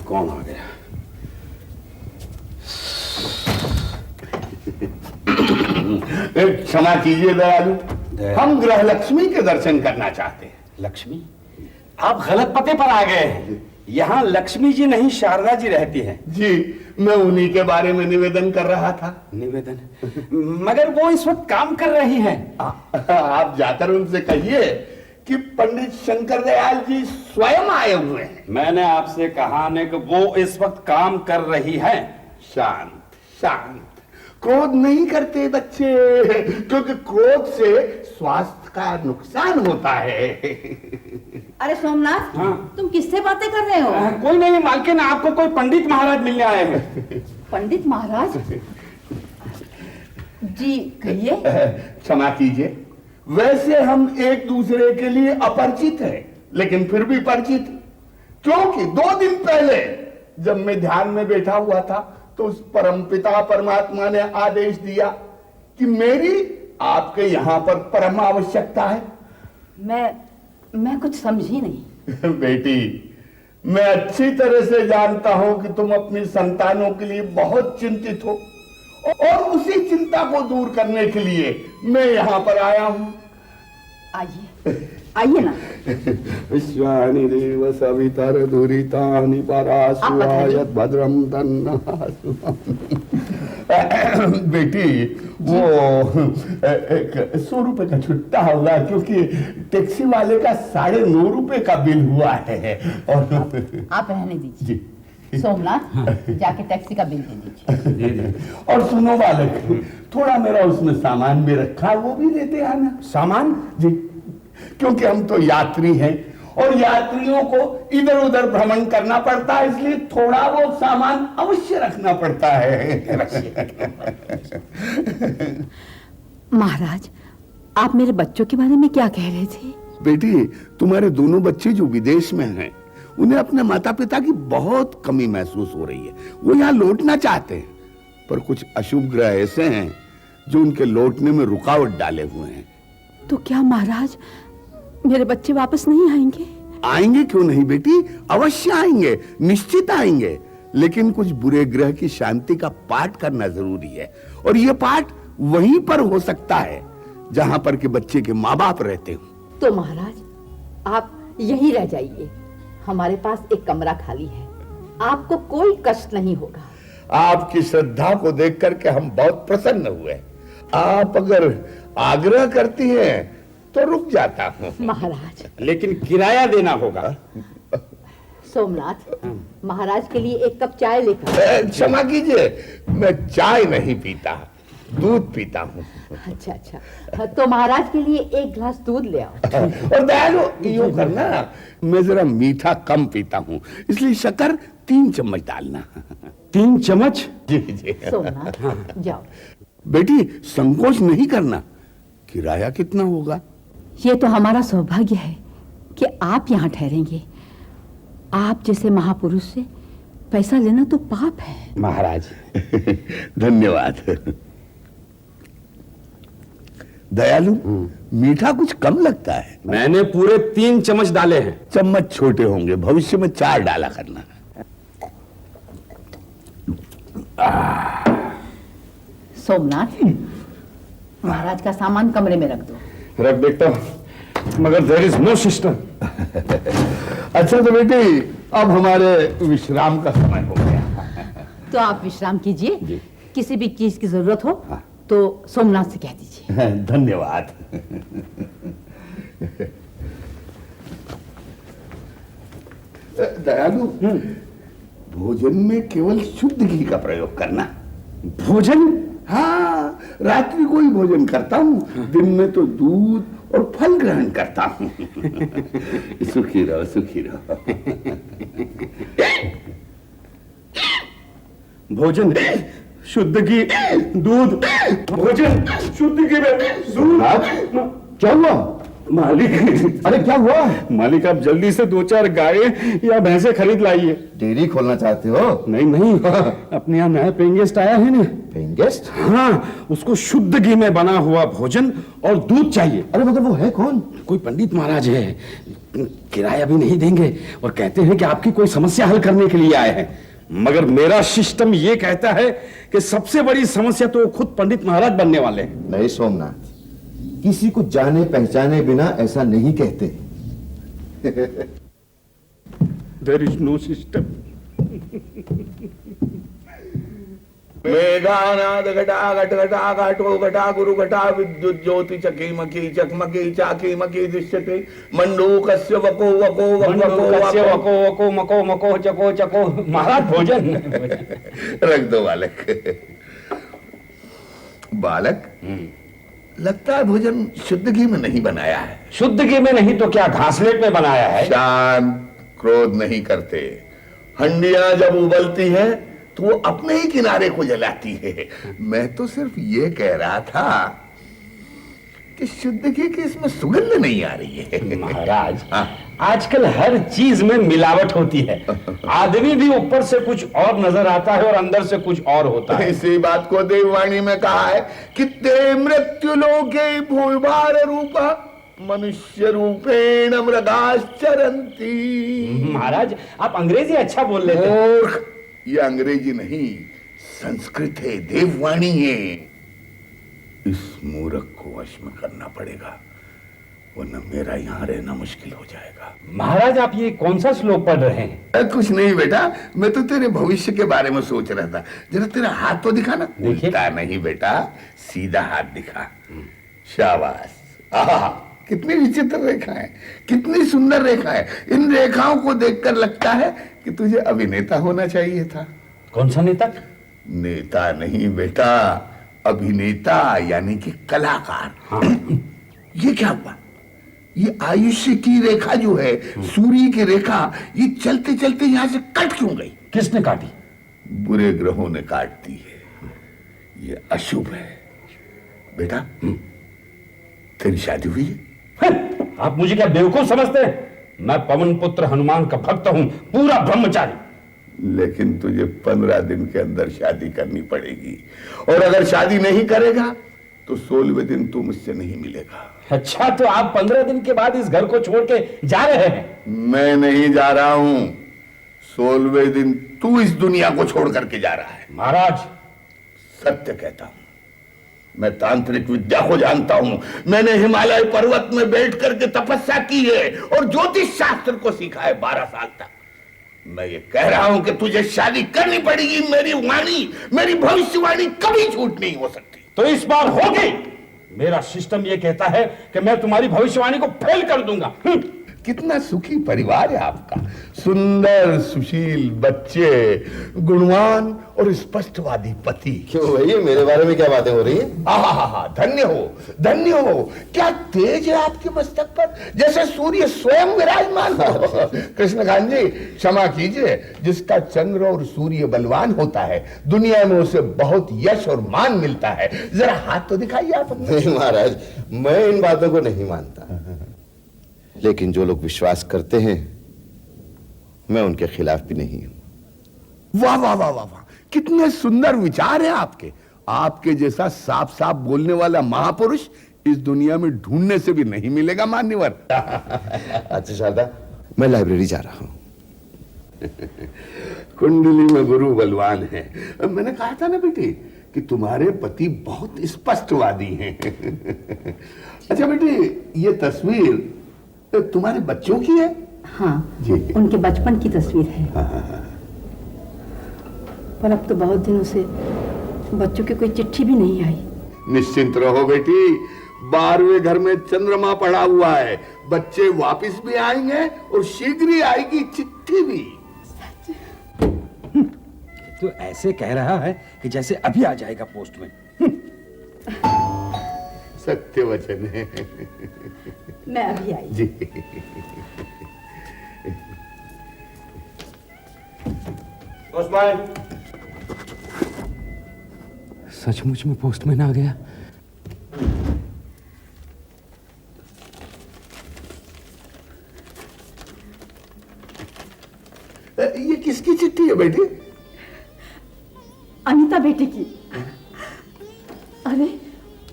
कौन आ गया? क्षमा कीजिए दयालु, हम ग्रह लक्ष्मी के दर्शन करना चाहते हैं। लक्ष्मी? आप गलत पते पर आ गए हैं। यहाँ लक्ष्मी जी नहीं, शारदा जी रहती हैं। जी, मैं उन्हीं के बारे में निवेदन कर रहा था। निवेदन? मगर वो इस वक्त काम कर रही हैं। आप जाकर उनसे कहिए कि पंडित शंकर दयाल जी स्वयं आए हुए हैं। मैंने आपसे कहा ने कि वो इस वक्त काम कर रही हैं। शांत शांत, क्रोध नहीं करते बच्चे, क्योंकि क्रोध से स्वास्थ्य का नुकसान होता है। अरे सोमनाथ, हाँ? तुम किससे बातें कर रहे हो? कोई नहीं मालकिन, आपको कोई पंडित महाराज मिलने आए हैं। पंडित महाराज? जी कहिए। क्षमा कीजिए, वैसे हम एक दूसरे के लिए अपरिचित हैं, लेकिन फिर भी परिचित, क्योंकि 2 दिन पहले जब मैं ध्यान में बैठा हुआ था तो उस परमपिता परमात्मा ने आदेश दिया कि मेरी आपके यहां पर परम आवश्यकता है। मैं कुछ समझी नहीं। बेटी, मैं अच्छी तरह से जानता हूं कि तुम अपनी संतानों के लिए बहुत चिंतित हो, और उसी चिंता को दूर करने के लिए मैं यहां पर आया हूं। आइए ना। विश्वानि देव सवितर दुरितानि परासुरायत भद्रम तन्नासु। बेटी, वो 100 रुपए का छुट्टा होगा, क्योंकि टैक्सी वाले का 9.5 रुपए का बिल हुआ है। और आप रहने दीजिए। सोमनाथ, जाके टैक्सी का बिल दे दीजिए। और सुनो बालक, थोड़ा मेरा उसमें सामान भी रखा, वो भी देते आना। सामान? जी, क्योंकि हम तो यात्री हैं और यात्रियों को इधर उधर भ्रमण करना पड़ता है, इसलिए थोड़ा वो सामान अवश्य रखना पड़ता है। महाराज, आप मेरे बच्चों के बारे में क्या कह रहे थे? बेटी, तुम्हारे दोनों बच्चे जो विदेश में हैं, उन्हें अपने माता पिता की बहुत कमी महसूस हो रही है। वो यहाँ लौटना चाहते हैं, पर कुछ अशुभ ग्रह ऐसे हैं जो उनके लौटने में रुकावट डाले हुए हैं। तो क्या महाराज, मेरे बच्चे वापस नहीं आएंगे? आएंगे क्यों नहीं बेटी, अवश्य आएंगे, निश्चित आएंगे, लेकिन कुछ बुरे ग्रह की शांति का पाठ करना जरूरी है, और यह पाठ वहीं पर हो सकता है जहां पर के बच्चे के माँ बाप रहते हो। तो महाराज, आप यहीं रह जाइए, हमारे पास एक कमरा खाली है, आपको कोई कष्ट नहीं होगा। आपकी श्रद्धा को देख करके हम बहुत प्रसन्न हुए। आप अगर आग्रह करती हैं तो रुक जाता हूँ। महाराज, लेकिन किराया देना होगा। सोमनाथ, महाराज के लिए एक कप चाय लेकर। क्षमा कीजिए, मैं चाय नहीं पीता, दूध पीता हूँ। अच्छा, तो महाराज के लिए एक गिलास दूध ले आओ। और दयालु, यूं करना, मैं जरा मीठा कम पीता हूँ, इसलिए शक्कर 3 चम्मच डालना। 3 चम्मच? जी जी। सोमनाथ, जाओ। बेटी, संकोच नहीं करना। किराया कितना होगा? ये तो हमारा सौभाग्य है कि आप यहाँ ठहरेंगे। आप जैसे महापुरुष से पैसा लेना तो पाप है। महाराज। धन्यवाद। दयालु, मीठा कुछ कम लगता है। मैंने पूरे 3 चम्मच डाले हैं। चम्मच छोटे होंगे, भविष्य में 4 डाला करना। सोमनाथ, महाराज का सामान कमरे में रख दो। रख देता, मगर देयर इज नो सिस्टम। अच्छा तो बेटी, अब हमारे विश्राम का समय हो गया। तो आप विश्राम कीजिए, किसी भी चीज की जरूरत हो तो सोमनाथ से कह दीजिए। धन्यवाद। दयालु, भोजन में केवल शुद्ध घी का प्रयोग करना। भोजन? हाँ, रात्रि को ही भोजन करता हूँ, दिन में तो दूध और फल ग्रहण करता हूँ। सुखी रहो, सुखी रहो। भोजन शुद्ध घी, दूध, भोजन शुद्ध घी में दूध। क्या हुआ? मालिक, अरे क्या हुआ? मालिक आप जल्दी से 2-4 गायें या भैंसे खरीद लाइए। डेयरी खोलना चाहते हो? नहीं नहीं, अपने यहाँ नया पेइंग गेस्ट आया है ना। Paying guest? हाँ, उसको शुद्ध घी में बना हुआ भोजन और दूध चाहिए। अरे मगर वो है कौन? कोई पंडित महाराज है, किराया भी नहीं देंगे और कहते हैं कि आपकी कोई समस्या हल करने के लिए आए हैं। मगर मेरा सिस्टम ये कहता है कि सबसे बड़ी समस्या तो खुद पंडित महाराज बनने वाले हैं। नहीं सोमनाथ, किसी को जाने पहचाने बिना ऐसा नहीं कहते। There is no system. Meghanad घटा घट घटा घटो घटा गुरु घटा विद्युत ज्योति चकी मकी चकमकी चाकी मकी दृश्यते मंडूकस्य वको वको वको वको मको मको चको चको। महाराज भोजन रख दो बालक। बालक, लगता है भोजन शुद्ध घी में नहीं बनाया है। शुद्ध घी में नहीं तो क्या घासलेट में बनाया है? शांत, क्रोध नहीं करते। हंडियां जब उबलती है तो वो अपने ही किनारे को जलाती है। मैं तो सिर्फ ये कह रहा था कि शुद्ध घी की इसमें सुगंध नहीं आ रही है। महाराज, आजकल हर चीज में मिलावट होती है। आदमी भी ऊपर से कुछ और नजर आता है और अंदर से कुछ और होता है। इसी बात को देववाणी में कहा है कि ते मृत्यु लोके भूभार रूपा मनुष्य रूपेण मृगाश्चरन्ति। महाराज, आप अंग्रेजी अच्छा बोल लेते हैं। मूर्ख, ये अंग्रेजी नहीं, संस्कृत है, देववाणी है। इस मूर्ख को वश में करना पड़ेगा, वरना मेरा यहाँ रहना मुश्किल हो जाएगा। महाराज, आप ये कौन सा श्लोक पढ़ रहे हैं? कुछ नहीं बेटा, मैं तो तेरे भविष्य के बारे में सोच रहा था। जरा तेरा हाथ तो दिखा ना। उल्टा नहीं बेटा, सीधा हाथ दिखा। शाबाश। आहा, कितनी विचित्र रेखा है, कितनी सुंदर रेखा है। इन रेखाओं को देखकर लगता है कि तुझे अभिनेता होना चाहिए था। कौन सा नेता? नेता नहीं बेटा, अभिनेता यानी कि कलाकार। हाँ। ये क्या हुआ? ये आयुष्य की रेखा जो है, सूर्य की रेखा, ये चलते चलते यहां से कट क्यों गई? किसने काटी? बुरे ग्रहों ने काट दी है। ये अशुभ है। बेटा, तेरी शादी हुई है? आप मुझे क्या बेवकूफ समझते हैं? मैं पवन पुत्र हनुमान का भक्त हूं, पूरा ब्रह्मचारी। लेकिन तुझे 15 दिन के अंदर शादी करनी पड़ेगी, और अगर शादी नहीं करेगा तो 16वें दिन तू मुझसे नहीं मिलेगा। अच्छा, तो आप 15 दिन के बाद इस घर को छोड़ के जा रहे हैं? मैं नहीं जा रहा हूं, 16वें दिन तू इस दुनिया को छोड़ करके जा रहा है। महाराज, सत्य कहता हूं, मैं तांत्रिक विद्या को जानता हूं। मैंने हिमालय पर्वत में बैठ करके तपस्या की है और ज्योतिष शास्त्र को सीखा है 12 साल तक। मैं ये कह रहा हूं कि तुझे शादी करनी पड़ेगी। मेरी वाणी, मेरी भविष्यवाणी कभी झूठ नहीं हो सकती। तो इस बार होगी। मेरा सिस्टम ये कहता है कि मैं तुम्हारी भविष्यवाणी को फेल कर दूंगा। कितना सुखी परिवार है आपका, सुंदर सुशील बच्चे, गुणवान और स्पष्टवादी पति। क्यों भैया, मेरे बारे में क्या बातें हो रही है? आहा, धन्य हो, धन्य हो। क्या तेज है आपके मस्तक पर, जैसे सूर्य स्वयं विराजमान हो। कृष्णकांत जी, क्षमा कीजिए, जिसका चंद्र और सूर्य बलवान होता है, दुनिया में उसे बहुत यश और मान मिलता है। जरा हाथ तो दिखाइए आप अपने। नहीं महाराज, मैं इन बातों को नहीं मानता, लेकिन जो लोग विश्वास करते हैं मैं उनके खिलाफ भी नहीं हूं। वाह वाह वाह वाह वाह, कितने सुंदर विचार हैं आपके। आपके जैसा साफ साफ बोलने वाला महापुरुष इस दुनिया में ढूंढने से भी नहीं मिलेगा मान्यवर। अच्छा शारदा, मैं लाइब्रेरी जा रहा हूं। कुंडली में गुरु बलवान है। मैंने कहा था ना बेटी कि तुम्हारे पति बहुत स्पष्टवादी हैं। अच्छा बेटी, ये तस्वीर तुम्हारे बच्चों की है? हाँ जी। उनके बचपन की तस्वीर है। पर अब तो बहुत दिनों से बच्चों की कोई चिट्ठी भी नहीं आई। निश्चिंत रहो बेटी, 12वें घर में चंद्रमा पड़ा हुआ है। बच्चे वापस भी आएंगे और शीघ्र ही आएगी चिट्ठी भी। तो ऐसे कह रहा है कि जैसे अभी आ जाएगा पोस्टमैन। सत्य वचन है। मैं अभी आई। जी। पोस्टमैन। सचमुच में पोस्टमैन आ गया। अनीता बेटे की। अरे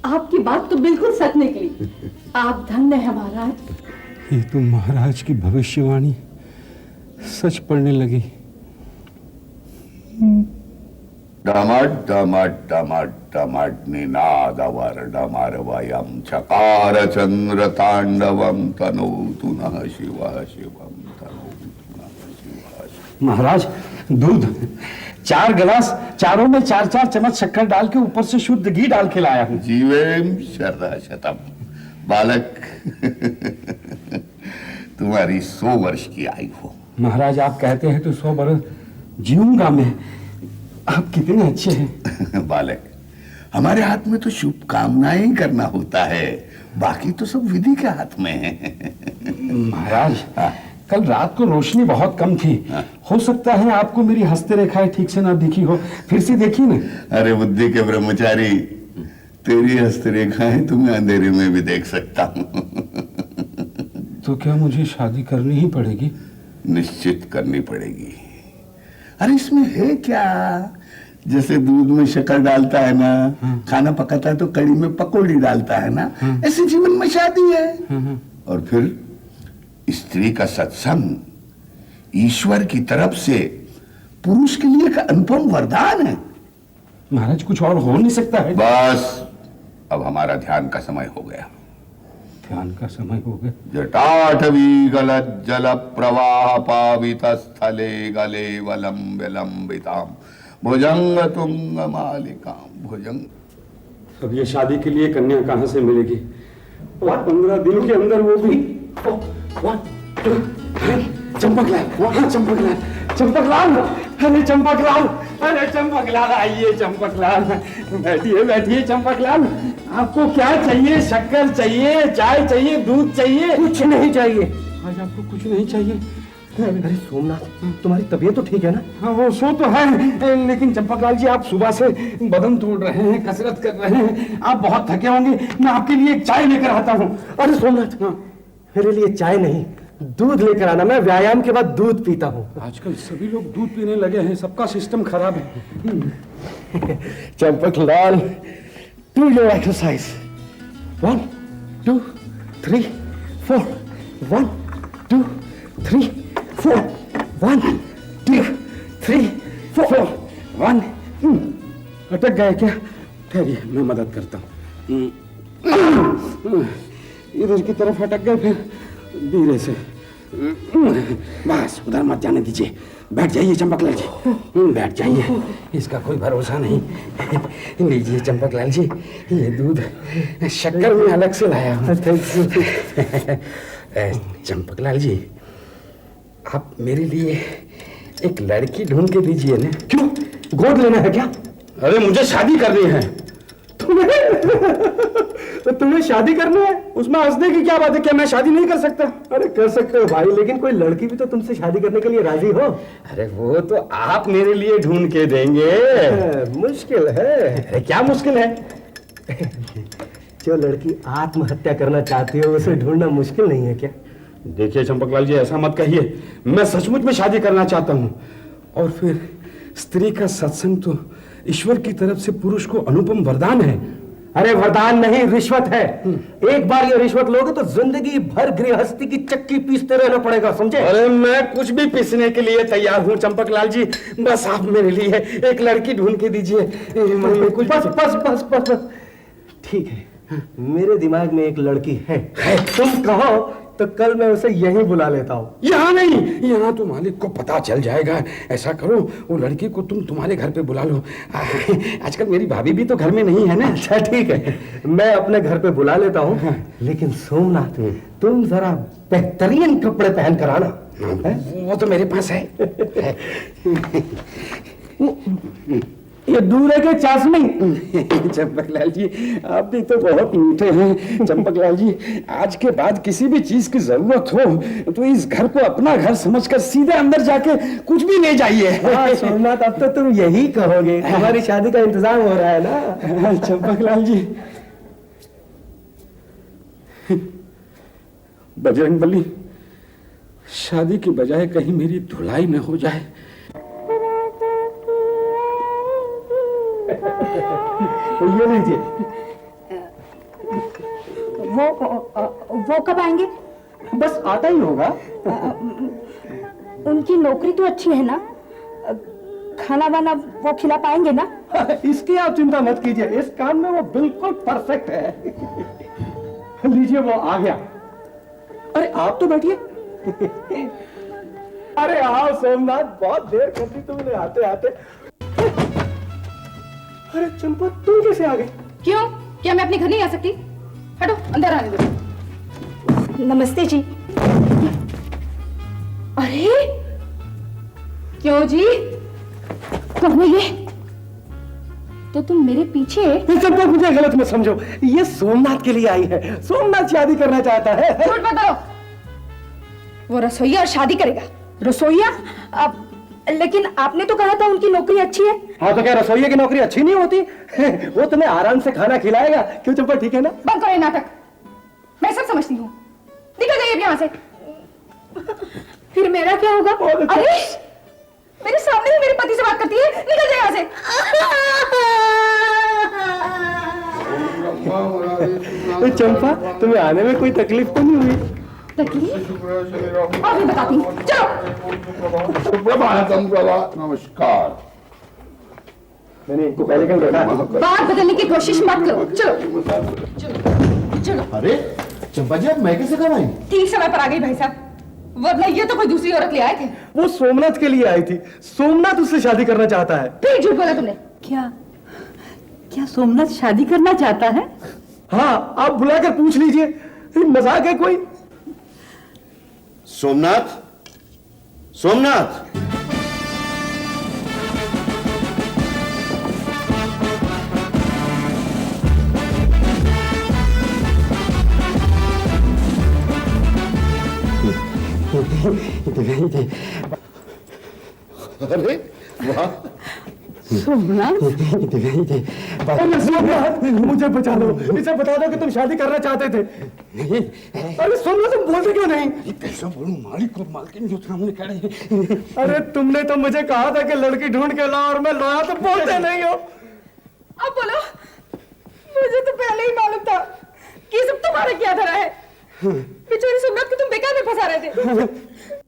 आपकी बात तो बिल्कुल सच निकली। आप धन्य हैं महाराज। ये तो महाराज की भविष्यवाणी सच पड़ने लगी। डमट डमट डमट डमट निनादवर डमरवयं चकार चंद्र तांडवं तनोतु नः शिवः शिवं तनोतु नः शिवः शिवः। महाराज दूध 4 गिलास, चारों में 4-4 चम्मच शक्कर डाल के ऊपर से शुद्ध घी डाल के लाया हूँ। जीवेम शरदा शतम। बालक तुम्हारी 100 वर्ष की आयु हो। महाराज आप कहते हैं तो 100 बरस जीऊंगा मैं। आप कितने अच्छे हैं। बालक हमारे हाथ में तो शुभ कामनाएं करना होता है, बाकी तो सब विधि के हाथ में है। महाराज कल रात को रोशनी बहुत कम थी। हो सकता है आपको मेरी हस्ते रेखाएं ठीक से ना दिखी हो, फिर से देखी ना। अरे बुद्धि के ब्रह्मचारी, तेरी हस्तरेखाएं तुम्हें अंधेरे में भी देख सकता हूं। तो क्या मुझे शादी करनी ही पड़ेगी? निश्चित करनी पड़ेगी। अरे इसमें है क्या, जैसे दूध में शक्कर डालता है ना, खाना पकाता है तो कड़ी में पकौड़ी डालता है ना, ऐसे जीवन में शादी है। और फिर स्त्री का सत्संग ईश्वर की तरफ से पुरुष के लिए एक अनुपम वरदान है। महाराज कुछ और हो नहीं सकता है? बस अब हमारा ध्यान का समय हो गया। ध्यान का समय हो गया। जटाटवी गलज्जल प्रवाह पावित स्थले गले वलम विलंबिताम भुजंग तुंग मालिकाम भुजंग। अब ये शादी के लिए कन्या कहाँ से मिलेगी? और 15 दिन के अंदर वो भी। 1 2 3 चंपकलाल, हाँ चंपकलाल, चंपकलाल, अरे चंपकलाल, अरे चंपकलाल आइए चंपकलाल, बैठिए बैठिए चंपकलाल। आपको क्या चाहिए? शक्कर चाहिए, चाय चाहिए, दूध चाहिए? कुछ नहीं चाहिए। आज आपको कुछ नहीं चाहिए? अरे सोमनाथ, तुम्हारी तबीयत तो ठीक है ना? हाँ वो सो तो है, लेकिन चंपकलाल जी आप सुबह से बदन तोड़ रहे हैं, कसरत कर रहे हैं, आप बहुत थके होंगे। मैं आपके लिए एक चाय लेकर आता हूँ। अरे सोमनाथ, मेरे लिए चाय नहीं, दूध लेकर आना। मैं व्यायाम के बाद दूध पीता हूँ। आजकल सभी लोग दूध पीने लगे हैं, सबका सिस्टम खराब है। Champaklal, do your exercise. 1 2 3 4 1 2 3 4 1 2 3 4 1 अटक गए क्या? ठहरिए मैं मदद करता हूँ। इधर की तरफ अटक गए, फिर धीरे से। बस उधर मत जाने दीजिए। बैठ जाइए चंपकलाल जी, बैठ जाइए। इसका कोई भरोसा नहीं। लीजिए चंपकलाल जी, ये दूध शक्कर में अलग से लाया हूँ। चंपकलाल जी, आप मेरे लिए एक लड़की ढूंढ के दीजिए ना। क्यों, गोद लेना है क्या? अरे मुझे शादी करनी है। तुम्हें शादी करनी है? उसमें हंसने की क्या बात है? क्या मैं शादी नहीं कर सकता? अरे कर सकते हो भाई, लेकिन कोई लड़की भी तो तुमसे शादी करने के लिए राजी हो। अरे वो तो आप मेरे लिए ढूंढ के देंगे। मुश्किल है। अरे क्या मुश्किल है? जो लड़की आत्महत्या करना चाहती हो उसे ढूंढना मुश्किल नहीं है क्या? देखिए चंपकलाल जी, ऐसा मत कहिए। मैं सचमुच में शादी करना चाहता हूँ। और फिर स्त्री का सत्संग तो ईश्वर की तरफ से पुरुष को अनुपम वरदान है। अरे वरदान नहीं, रिश्वत है। एक बार ये रिश्वत लोगे तो जिंदगी भर गृहस्थी की चक्की पीसते रहना पड़ेगा, समझे? अरे मैं कुछ भी पीसने के लिए तैयार हूँ चंपकलाल जी, बस आप मेरे लिए एक लड़की ढूंढ के दीजिए। कुछ बस बस बस बस बस ठीक है, मेरे दिमाग में एक लड़की है। तुम कहो तो कल मैं उसे यहीं बुला लेता हूँ। यहाँ नहीं, यहाँ तो मालिक को पता चल जाएगा। ऐसा करो, वो लड़की को तुम तुम्हारे घर पे बुला लो। आजकल मेरी भाभी भी तो घर में नहीं है ना। अच्छा ठीक है, मैं अपने घर पे बुला लेता हूँ। लेकिन सोमनाथ, तुम जरा बेहतरीन कपड़े पहन कर आना। वो तो मेरे पास है। ये दूर है कि चाशनी? चंपकलाल जी, आप भी तो बहुत मीठे हैं। चंपकलाल जी, आज के बाद किसी भी चीज की जरूरत हो तो इस घर को अपना घर समझकर सीधे अंदर जाके कुछ भी ले जाइए। हाँ सोमनाथ, अब तो तुम यही कहोगे। तुम्हारी शादी का इंतजाम हो रहा है ना। चंपकलाल जी, बजरंगबली, शादी की बजाय कहीं मेरी धुलाई न हो जाए। ये लीजिए। वो कब आएंगे? बस आता ही होगा। उनकी नौकरी तो अच्छी है ना, खाना वाना वो खिला पाएंगे ना? इसकी आप चिंता मत कीजिए, इस काम में वो बिल्कुल परफेक्ट है। लीजिए वो आ गया। अरे आप तो बैठिए। अरे आओ सोमनाथ, बहुत देर कर दी तुमने आते आते। अरे चंपा तुम कैसे आ गए? क्यों? क्या मैं अपने घर नहीं आ सकती? हटो, अंदर आने दो। नमस्ते जी। अरे क्यों जी? कौन है ये? तो तुम मेरे पीछे? चंपा मुझे गलत मत समझो, ये सोमनाथ के लिए आई है। सोमनाथ शादी करना चाहता है। झूठ मत बोलो। वो रसोईया और शादी करेगा। रसोईया? लेकिन आपने तो कहा था उनकी नौकरी अच्छी है। हाँ तो क्या रसोइये की नौकरी अच्छी नहीं होती? वो तुम्हें आराम से खाना खिलाएगा। क्यों चंपा, ठीक है ना? बंद करो ये नाटक, मैं सब समझती हूँ। निकल जाइए यहाँ से। फिर मेरा क्या होगा? अरे मेरे सामने ही मेरे पति से बात करती है, निकल जाइए यहाँ से। चंपा तुम्हें आने में कोई तकलीफ तो नहीं हुई? तकलीफ? और भी बताती हूँ, चलो। सुप्रभातम प्रभात, नमस्कार। मैंने इनको पहले कहीं देखा है। बात बदलने की कोशिश मत करो, चलो चलो। अरे चंपा जी, आप मैं कैसे कब आई? ठीक समय पर आ गई भाई साहब, वरना ये तो कोई दूसरी औरत ले आए थे। वो सोमनाथ के लिए आई थी। सोमनाथ उससे शादी करना चाहता है। फिर झूठ बोला तुमने। क्या सोमनाथ शादी करना चाहता है? हाँ, आप बुलाकर पूछ लीजिए। मजाक है कोई? सोमनाथ, सोमनाथ। अरे वाह, सोमनाथ? अरे सोमनाथ, मुझे बचा लो। इसे बता दो कि तुम शादी करना चाहते थे। अरे सोमनाथ, तुम बोलते क्यों नहीं? कैसा बोलूं? मालिक और मालकिन जो सामने खड़े हैं। अरे तुमने तो मुझे कहा था कि लड़की ढूंढ के लाओ, और मैं लाया तो बोलते नहीं हो। अब बोलो। मुझे तो पहले ही मालूम था कि ये सब तुम्हारा क्या धरा है। बेचारी सोमनाथ को तुम बेकार में फंसा रहे थे।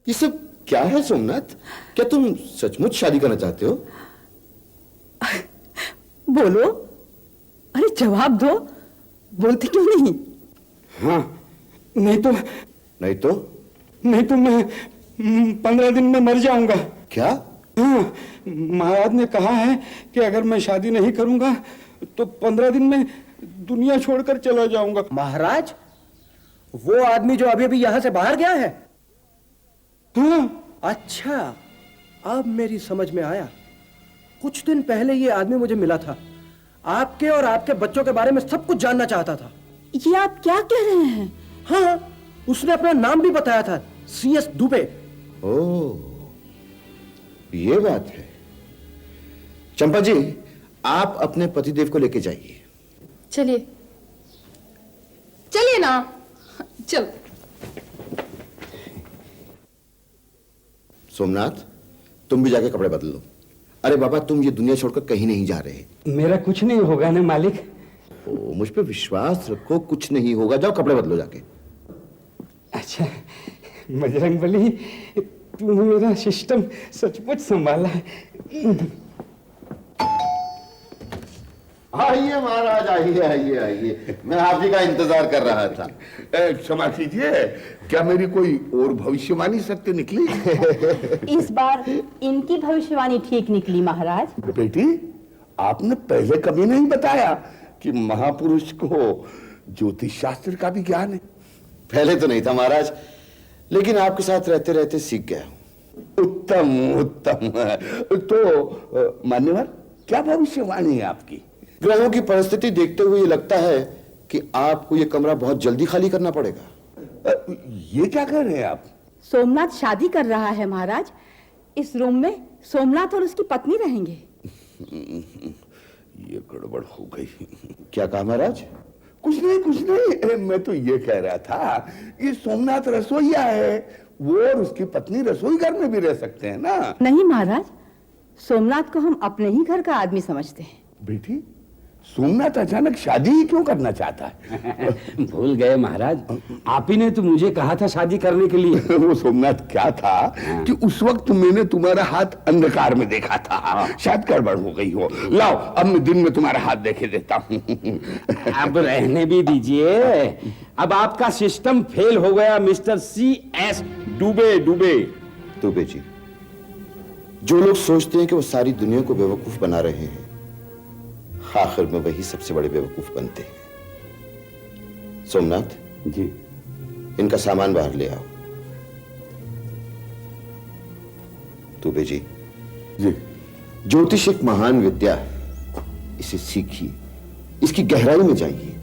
ये सब क्या है सोमनाथ? क्या तुम सचमुच शादी करना चाहते हो? बोलो, अरे जवाब दो, बोलते क्यों नहीं? हाँ, नहीं तो मैं 15 दिन में मर जाऊंगा। क्या? हाँ, महाराज ने कहा है कि अगर मैं शादी नहीं करूंगा तो 15 दिन में दुनिया छोड़कर चला जाऊंगा। महाराज, वो आदमी जो अभी अभी यहां से बाहर गया है? हाँ। अच्छा, अब मेरी समझ में आया। कुछ दिन पहले ये आदमी मुझे मिला था। आपके और आपके बच्चों के बारे में सब कुछ जानना चाहता था। ये आप क्या कह रहे हैं? हाँ, उसने अपना नाम भी बताया था, CS दुबे। ओह, ये बात है। चंपा जी, आप अपने पतिदेव को लेके जाइए। चलिए चलिए ना, चलो। सोमनाथ, तुम भी जाके कपड़े बदल लो। अरे बाबा, तुम ये दुनिया छोड़कर कहीं नहीं जा रहे। मेरा कुछ नहीं होगा ना मालिक? ओ, मुझ पे विश्वास रखो, कुछ नहीं होगा। जाओ कपड़े बदलो जाके। अच्छा बजरंगबली, तूने मेरा सिस्टम सचमुच संभाला है। आइए महाराज, आइए आइए आइए, मैं आप ही का इंतजार कर रहा था। क्षमा कीजिए, क्या मेरी कोई और भविष्यवाणी सत्य निकली? इस बार इनकी भविष्यवाणी ठीक निकली महाराज। बेटी, आपने पहले कभी नहीं बताया कि महापुरुष को ज्योतिष शास्त्र का भी ज्ञान है। पहले तो नहीं था महाराज, लेकिन आपके साथ रहते रहते सीख गया हूं। उत्तम उत्तम। तो मान्यवर, क्या भविष्यवाणी है आपकी? ग्रहों की परिस्थिति देखते हुए ये लगता है कि आपको ये कमरा बहुत जल्दी खाली करना पड़ेगा। ये क्या कह रहे हैं आप? सोमनाथ शादी कर रहा है महाराज। इस रूम में सोमनाथ और उसकी पत्नी रहेंगे। ये गड़बड़ हो गई। क्या कहा महाराज? कुछ नहीं, मैं तो ये कह रहा था, ये सोमनाथ रसोईया है, वो और उसकी पत्नी रसोई घर में भी रह सकते हैं ना? नहीं महाराज, सोमनाथ को हम अपने ही घर का आदमी समझते हैं। बेटी, सोमनाथ अचानक शादी ही क्यों करना चाहता है? भूल गए महाराज, आप ही ने तो मुझे कहा था शादी करने के लिए। वो सोमनाथ क्या था कि उस वक्त मैंने तुम्हारा हाथ अंधकार में देखा था, शायद गड़बड़ हो गई हो। लाओ, अब मैं दिन में तुम्हारा हाथ देखे देता हूँ। अब रहने भी दीजिए, अब आपका सिस्टम फेल हो गया मिस्टर CS डुबे। दुबे जी, जो लोग सोचते हैं कि वो सारी दुनिया को बेवकूफ बना रहे हैं, आखिर में वही सबसे बड़े बेवकूफ बनते हैं। सोमनाथ जी, इनका सामान बाहर ले आओ। दुबे जी, ज्योतिष एक महान विद्या है, इसे सीखिए, इसकी गहराई में जाइए,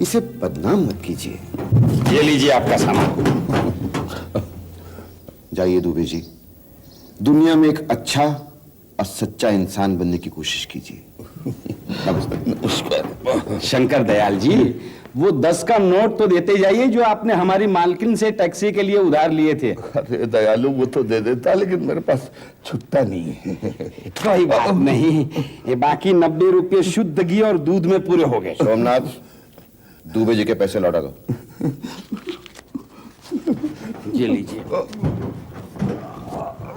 इसे बदनाम मत कीजिए। ये लीजिए आपका सामान। जाइए दुबे जी, दुनिया में एक अच्छा और सच्चा इंसान बनने की कोशिश कीजिए। नमस्कार। शंकर दयाल जी, वो 10 का नोट तो देते जाइए जो आपने हमारी मालकिन से टैक्सी के लिए उधार लिए थे। अरे दयालु, वो तो दे देता, लेकिन मेरे पास छुट्टा नहीं है। कोई बात नहीं, ये बाकी 90 रुपये शुद्ध घी और दूध में पूरे हो गए। सोमनाथ, दुबे जी के पैसे लौटा दो। ये लीजिए।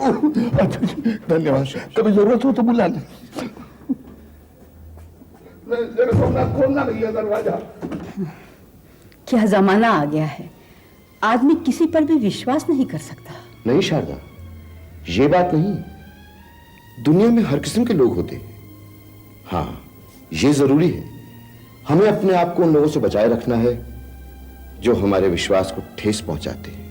अच्छा जी, धन्यवाद। कभी जरूरत हो तो बुला लें। जरा सोमनाथ, खोलना भैया दरवाजा। क्या जमाना आ गया है, आदमी किसी पर भी विश्वास नहीं कर सकता। नहीं शारदा, ये बात नहीं, दुनिया में हर किस्म के लोग होते हैं। हाँ, ये जरूरी है, हमें अपने आप को उन लोगों से बचाए रखना है जो हमारे विश्वास को ठेस पहुंचाते हैं।